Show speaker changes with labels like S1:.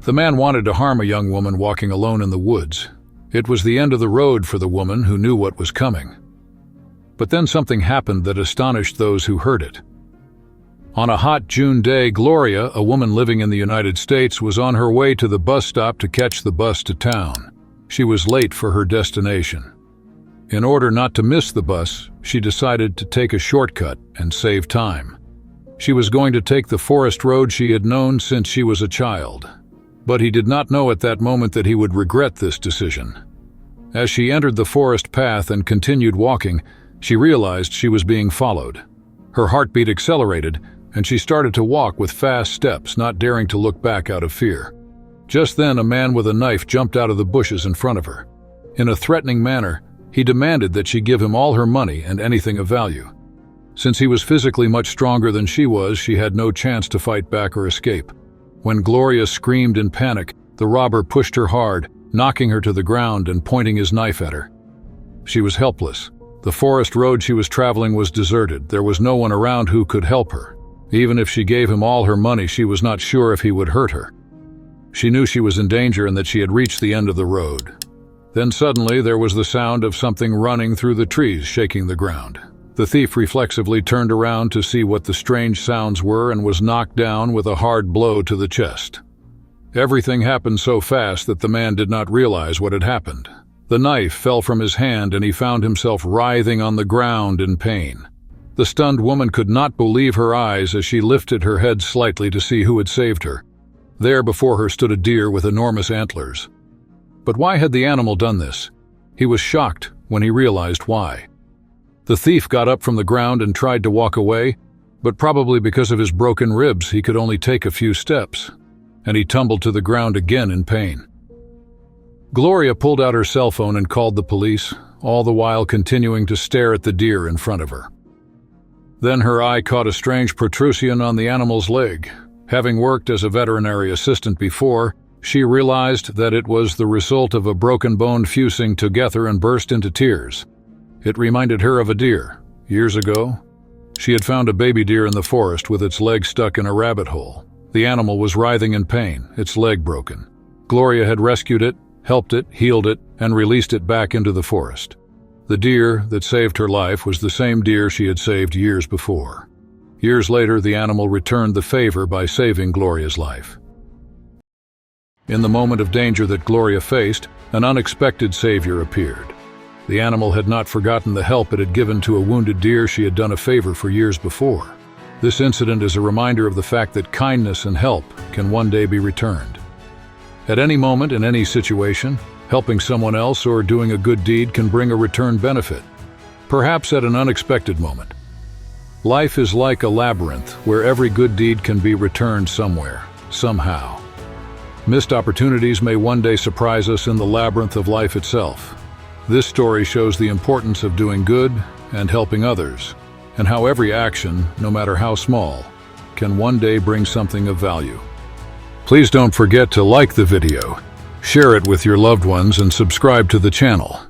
S1: The man wanted to harm a young woman walking alone in the woods. It was the end of the road for the woman who knew what was coming. But then something happened that astonished those who heard it. On a hot June day, Gloria, a woman living in the United States, was on her way to the bus stop to catch the bus to town. She was late for her destination. In order not to miss the bus, she decided to take a shortcut and save time. She was going to take the forest road she had known since she was a child. But he did not know at that moment that he would regret this decision. As she entered the forest path and continued walking, she realized she was being followed. Her heartbeat accelerated, and she started to walk with fast steps, not daring to look back out of fear. Just then, a man with a knife jumped out of the bushes in front of her. In a threatening manner, he demanded that she give him all her money and anything of value. Since he was physically much stronger than she was, she had no chance to fight back or escape. When Gloria screamed in panic, the robber pushed her hard, knocking her to the ground and pointing his knife at her. She was helpless. The forest road she was traveling was deserted. There was no one around who could help her. Even if she gave him all her money, she was not sure if he would hurt her. She knew she was in danger and that she had reached the end of the road. Then suddenly there was the sound of something running through the trees, shaking the ground. The thief reflexively turned around to see what the strange sounds were and was knocked down with a hard blow to the chest. Everything happened so fast that the man did not realize what had happened. The knife fell from his hand and he found himself writhing on the ground in pain. The stunned woman could not believe her eyes as she lifted her head slightly to see who had saved her. There before her stood a deer with enormous antlers. But why had the animal done this? He was shocked when he realized why. The thief got up from the ground and tried to walk away, but probably because of his broken ribs, he could only take a few steps, and he tumbled to the ground again in pain. Gloria pulled out her cell phone and called the police, all the while continuing to stare at the deer in front of her. Then her eye caught a strange protrusion on the animal's leg. Having worked as a veterinary assistant before, she realized that it was the result of a broken bone fusing together and burst into tears. It reminded her of a deer. Years ago, she had found a baby deer in the forest with its leg stuck in a rabbit hole. The animal was writhing in pain, its leg broken. Gloria had rescued it, helped it, healed it, and released it back into the forest. The deer that saved her life was the same deer she had saved years before. Years later, the animal returned the favor by saving Gloria's life. In the moment of danger that Gloria faced, an unexpected savior appeared. The animal had not forgotten the help it had given to a wounded deer she had done a favor for years before. This incident is a reminder of the fact that kindness and help can one day be returned. At any moment, in any situation, helping someone else or doing a good deed can bring a return benefit, perhaps at an unexpected moment. Life is like a labyrinth where every good deed can be returned somewhere, somehow. Missed opportunities may one day surprise us in the labyrinth of life itself. This story shows the importance of doing good and helping others, and how every action, no matter how small, can one day bring something of value. Please don't forget to like the video, share it with your loved ones, and subscribe to the channel.